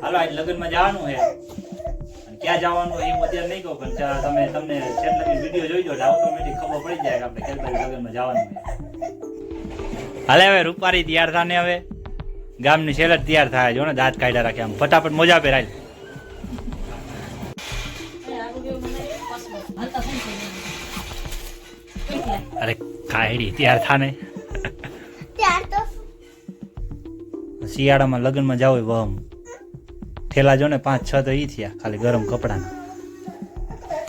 હાલો આજ લગ્નમાં જવાનું છે અને ક્યાં જવાનું એ હું અત્યારે નહીં કહું, પણ તમને છેલ્લે વિડીયો જોઈ દો એટલે ઓટોમેટિક ખબર પડી જાય કે આપણે ક્યાં બાજુ લગ્નમાં જવાનું છે. હાલે હવે રૂપારી તૈયાર થાને, હવે ગામની શેલર તૈયાર થાય. જો ને દાંત કાઢ્યા રાખે, આમ ફટાફટ મોજા પહેરાય. અરે કાયડી તૈયાર થાને. શિયાળામાં લગ્નમાં જાવ વહમ થેલા જો ને 5-6 તો ઈ થયા ખાલી ગરમ કપડાના.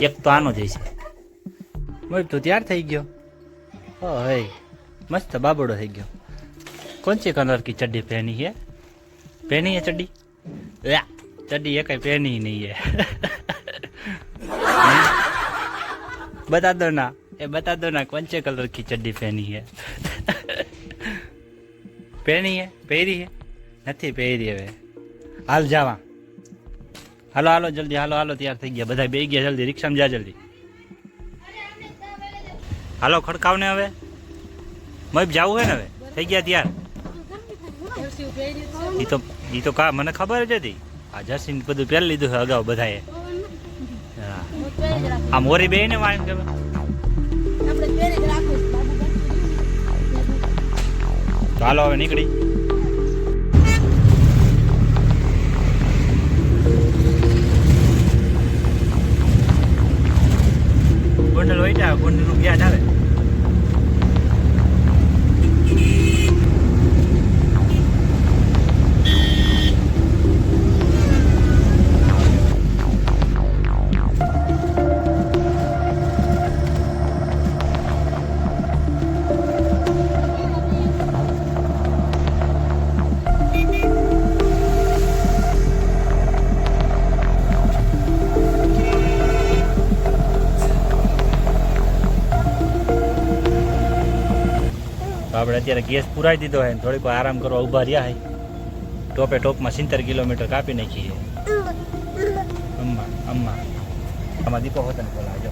એક તો આનો જ છે. મય તો તૈયાર થઈ ગયો. હે मस्त बाबड़ो થઈ ગયો. कौन सी कलर की चड्डी पहनी है? पहनी है चड्डी? चड्डी ये कहीं पहनी ही नहीं है. बता दो ना, ये बता दो ना कौन से कलर की चड्डी पहनी है? पहनी है? पहरी है? नहीं पहरी है. हाल जावा. हालो हालो जल्दी, हालो हालो तैयार થઈ ગયા બધા, બેસી ગયા જલ્દી, રિક્ષામાં જા જલ્દી. હાલો ખડકાવ ને હવે. મય જાવું હે ને હવે, થઈ ગયા તૈયાર. ઈ તો કા મને ખબર જ હતી. આ જર્સી બધું પહેરી લીધું છે અગાઉ બધાએ. આ મોરી બે ને વાણ કે ચાલો હવે નીકળી. ગોંડલ હોય જા, ગોંડલ નું યાદ આવે. આપણે અત્યારે ગેસ પુરાઈ દીધો હોય, થોડીક આરામ કરવા ઊભા રહ્યા હોય. ટોપે ટોપમાં 70 કિલોમીટર કાપી નાખીએ. અમ્મા અમ્મા આમાં દીપો હોતો ને બોલાવજો.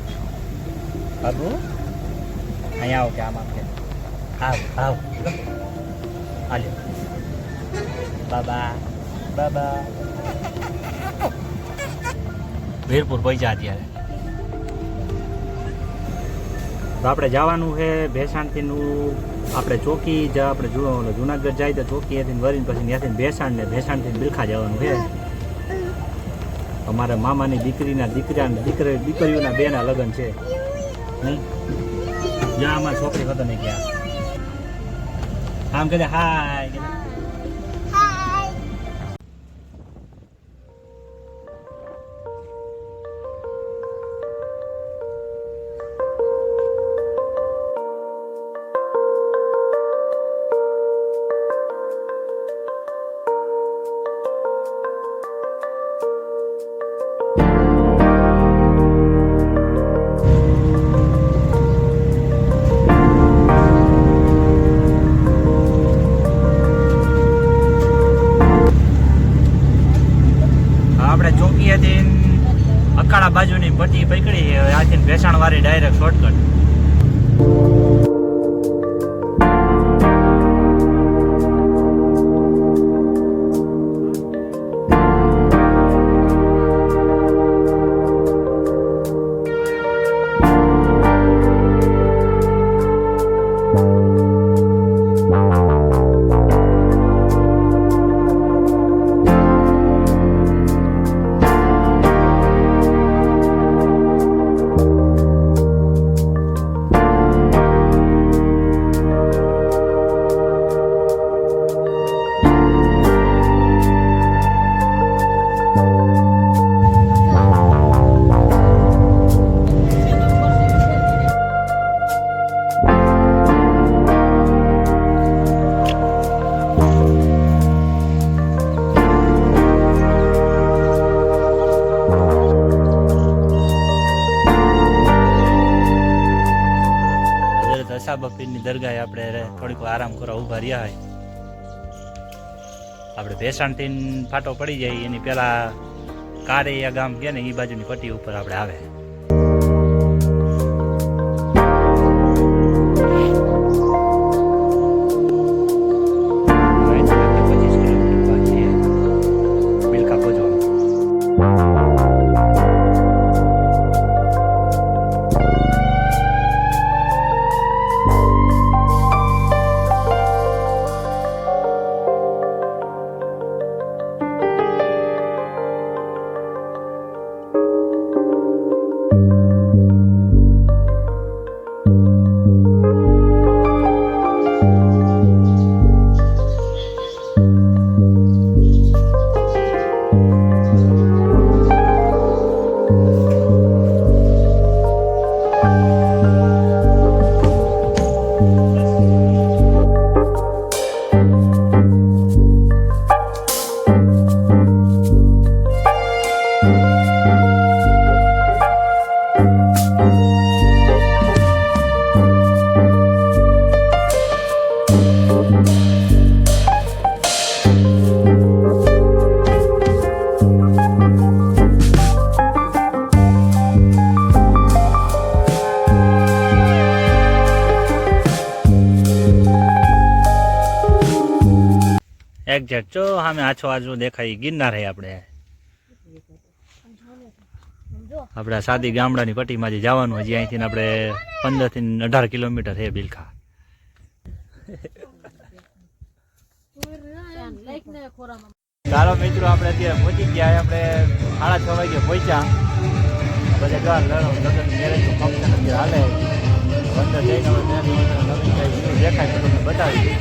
બાબુ અહીંયા આવો કે આમાં કે આવ આવ હાલ્યો. બાબા બાબા વીરપુર પહોંચ્યા અત્યારે. તો આપણે જવાનું છે ભેસાણથીનું. આપણે ચોકી આપણે જુનાગઢ જાય તો ચોકી હતી વરીને પછી ત્યાંથી ભેસાણ ને ભેસાણથી બિલખા જવાનું છે. અમારા મામાની દીકરીના દીકરીઓના બેના લગ્ન છે. જ્યાં અમારી છોકરી હતો ને ક્યાં આમ કહે હાય. અકાળા બાજુની પટ્ટી પકડી આથી ભેસાણ વાળી ડાયરેક્ટ શોર્ટકટ. બપીરની દરગાહે આપણે થોડીક આરામ કરવા ઊભા રહ્યા હોય. આપણે ભેસાણથી ફાટો પડી જાય એની પેલા કારેયા ગામ કે ને એ બાજુની પટ્ટી ઉપર આપણે આવે. બિલકા એક્ઝેક્ટ જો સામે આછો આછો દેખાય ગિરનાર હે આપણે સાદી ગામડાની પટ્ટીમાં જે જવાનું હજી અહીંથી આપણે 15 થી 18 કિલોમીટર છે બિલખા. ચાલો મિત્રો આપણે અત્યારે પહોંચી ગયા. આપણે 6:30 વાગે પહોંચ્યા. બધા જો લગ્ન મેરેજનું ફંક્શન અત્યારે હાલે અંદર જઈને નવીન કઈ દેખાય તો તમને બતાવી.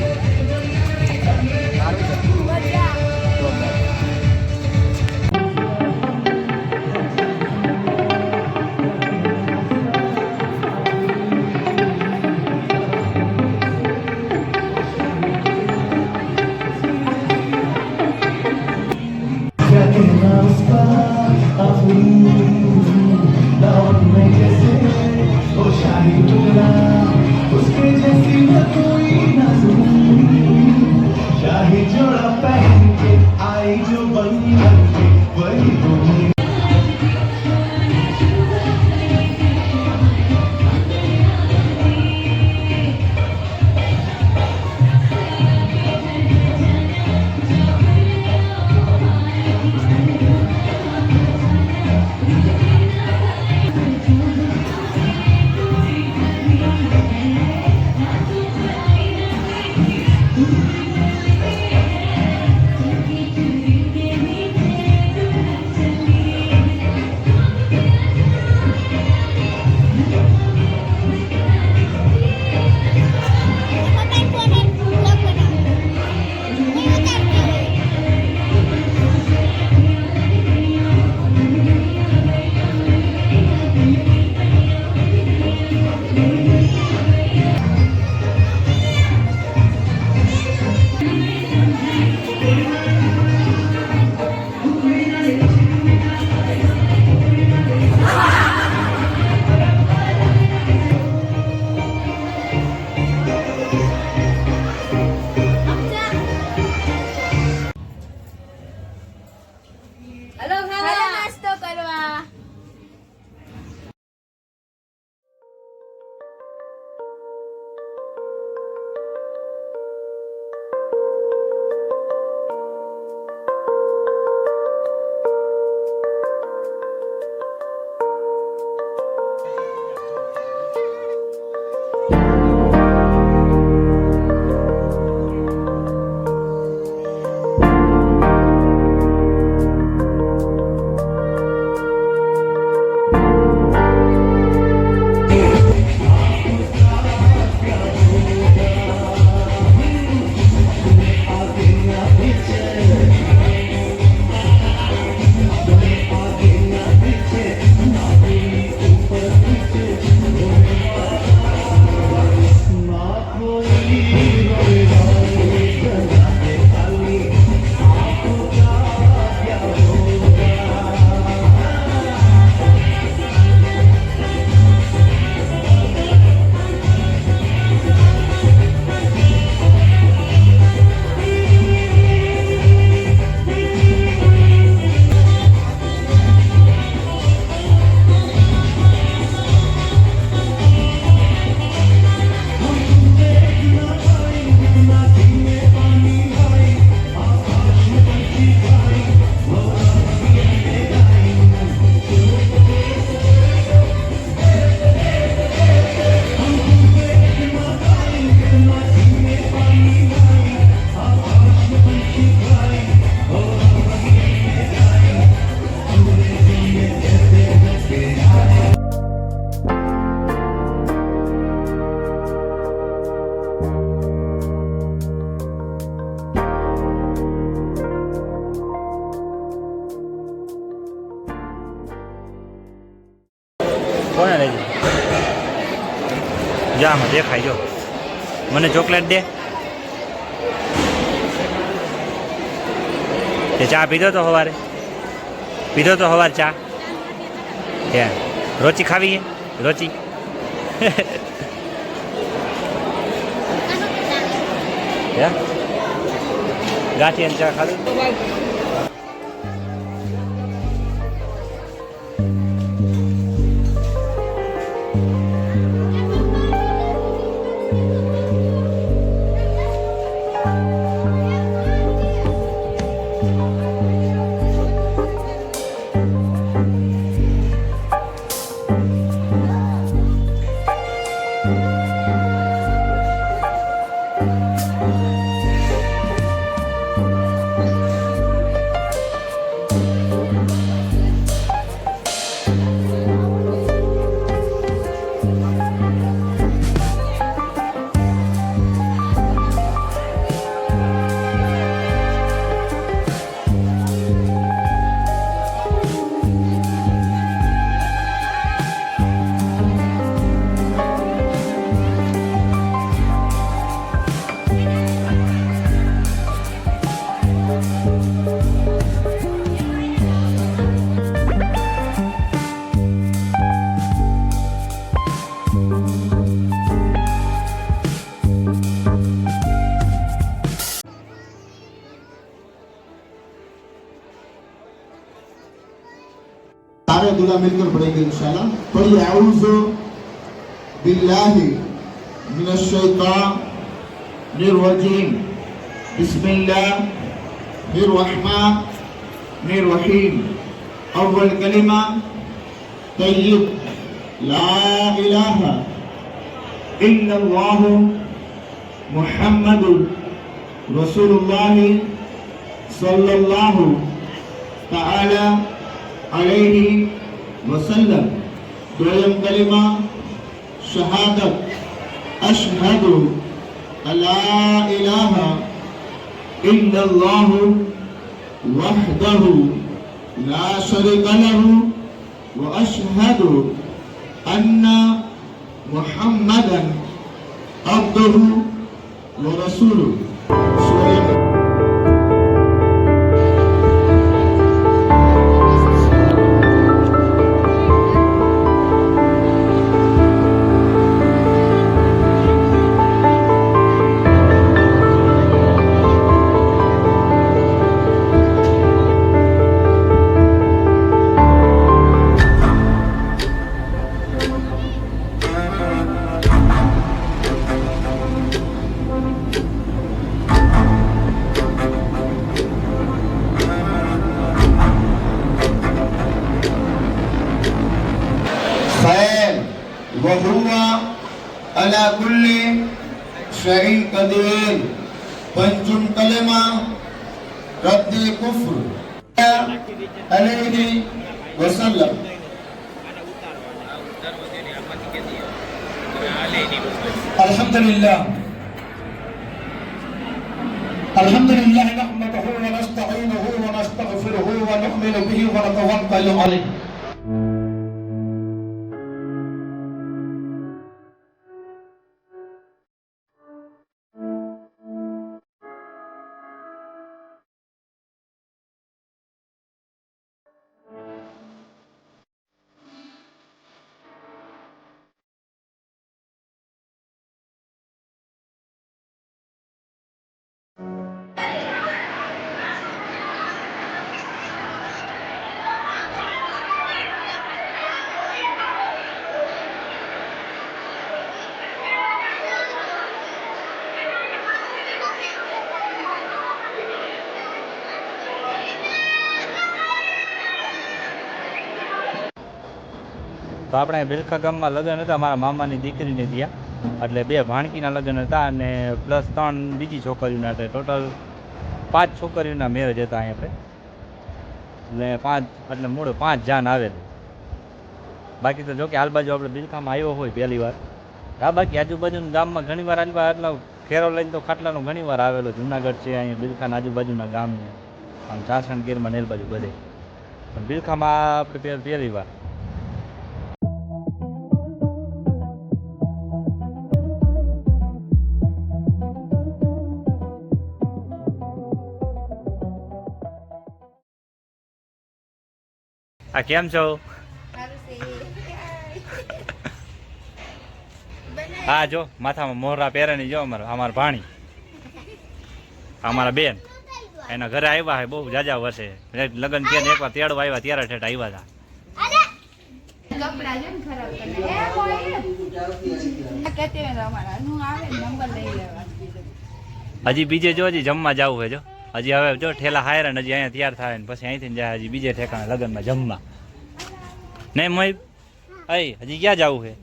કોને લઈ જા આમાં દેખાય જો મને ચોકલેટ દે તે ચા પીધો તો સવારે ચા ત્યાં રોચી ખાવી રોચી ગાંઠી અને ચા ખાવી सारे दुआ मिलकर पढ़ेंगे इंशाल्लाह। पढ़िए आऊज़ु बिल्लाहि मिनश शैतानिर रजीम बिस्मिल्लाहिर रहमानिर रहीम। अव्वल कलिमा तय्यब ला इलाहा इल्लल्लाहु मुहम्मदुर रसूलुल्लाह सल्लल्लाहु तआला अलैहि वसल्लम। दोयम कलिमा शहादत अशहदु अला इलाहा इल्लल्लाहु वहदहु ला शरीक लहु व अशहदु अन्ना मुहम्मदन अब्दुहु व रसूलुहु। वहुवा अला कुल्ली शैइन कदीर। पंचम कलिमा रद्द कुफ्र अलैहि वसल्लम। अल्हम्दुलिल्लाह अल्हम्दुलिल्लाह नहमदुहु व नस्तईनुहु व नस्तगफिरुहु व नु'मिनु बिही व नतवक्कलु अलैहि। તો આપણે ભીલખા ગામમાં લગ્ન હતા મારા મામાની દીકરીને ત્યાં, એટલે 2 ભાણકીના લગ્ન હતા અને પ્લસ 3 બીજી છોકરીઓના હતા. ટોટલ 5 છોકરીઓના મેરેજ હતા અહીંયા આપણે, એટલે 5 એટલે મૂળ 5 જાન આવેલી. બાકી તો જો કે હાલ બાજુ આપણે ભીલખામાં આવ્યો હોય પહેલી વાર. હા, બાકી આજુબાજુના ગામમાં ઘણી વાર આજુબાજુ એટલો ફેરો લઈને તો ખાટલાનો ઘણી વાર આવેલો. જુનાગઢ છે, અહીંયા ભીલખાના આજુબાજુના ગામને આમ ચાસણ ગીરમાં નેલ બાજુ બધે, પણ ભીલખામાં આપણે પહેલી વાર. આ કેમ છો? હા, જો માથામાં મોહરા પહેરેની જો અમારા ભાણી, અમારા બેન એના ઘરે આવ્યા છે બહુ જાજા વર્ષે. લગ્ન થયા એકવાર તેડવા આવ્યા ત્યારે ઠેઠ આવ્યા હતા. હજી બીજે જો હજી જમવા જવું છે. જો હજી હવે જો ઠેલા હાયરા ને હજી અહીંયા તૈયાર થાય ને પછી અહીંથી જાય હજી બીજે ઠેકાણે લગ્નમાં જમવા. નહીં મોઈ હજી ક્યાં જવું છે?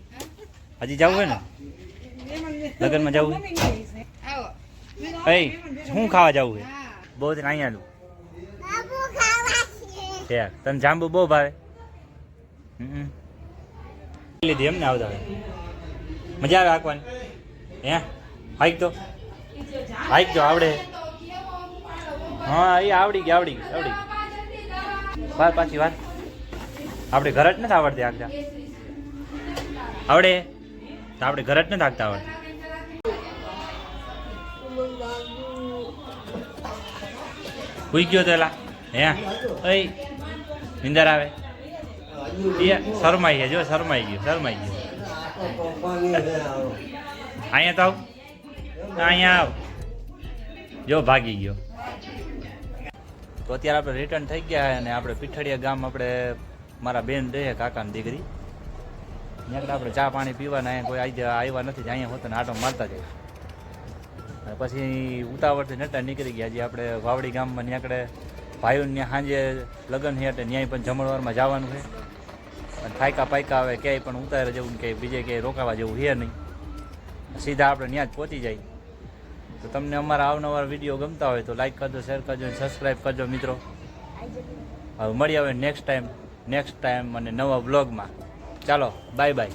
હજી જવું છે ને લગ્નમાં જવું છે? શું ખાવા જવું છે? બહુ દિન અહીંયાનું તને જાંબુ બહુ ભાવે? લીધી એમ ને આવતા મજા આવે હાંકવાની? હે હાઈક તો આવડે? હા, એ આવડી ગઈ. વાર પાછી વાત આપણે ઘર જ નથી આવડતી હાંકતા. આવડે તો આપણે ઘર જ નથી હાંકતા આવડે. હુઈ ગયો તો એલા હે નિંદર આવે શરમાઈ ગયા. જો શરમાઈ ગયો. અહીંયા તો અહીંયા આવ. જો ભાગી ગયો. તો અત્યારે આપણે રિટર્ન થઈ ગયા અને આપણે પીઠડિયા ગામ આપણે મારા બેન રહે કાકાની દીકરી ત્યાં આપણે ચા પાણી પીવાના અહીંયા કોઈ આવ્યા નથી અહીંયા હોતા ને આટો મારતા જાય. અને પછી ઉતાવળથી નટા નીકળી ગયા. હજી આપણે વાવડી ગામમાં ત્યાં ભાઈઓને ત્યાં સાંજે લગ્ન છે એટલે ત્યાંય પણ જમણવારમાં જવાનું છે. અને થાયકા પાયકા આવે ક્યાંય પણ ઉતારે જેવું કે બીજે ક્યાંય રોકાવા જેવું છે નહીં. સીધા આપણે ત્યાં જ પહોંચી જાય. તો તમને અમારા અવનવા વિડીયો ગમતા હોય તો લાઈક કરજો, શેર કરજો અને સબસ્ક્રાઈબ કરજો મિત્રો. હવે મળી આવે નેક્સ્ટ ટાઈમ અને નવા બ્લોગમાં. ચાલો બાય બાય.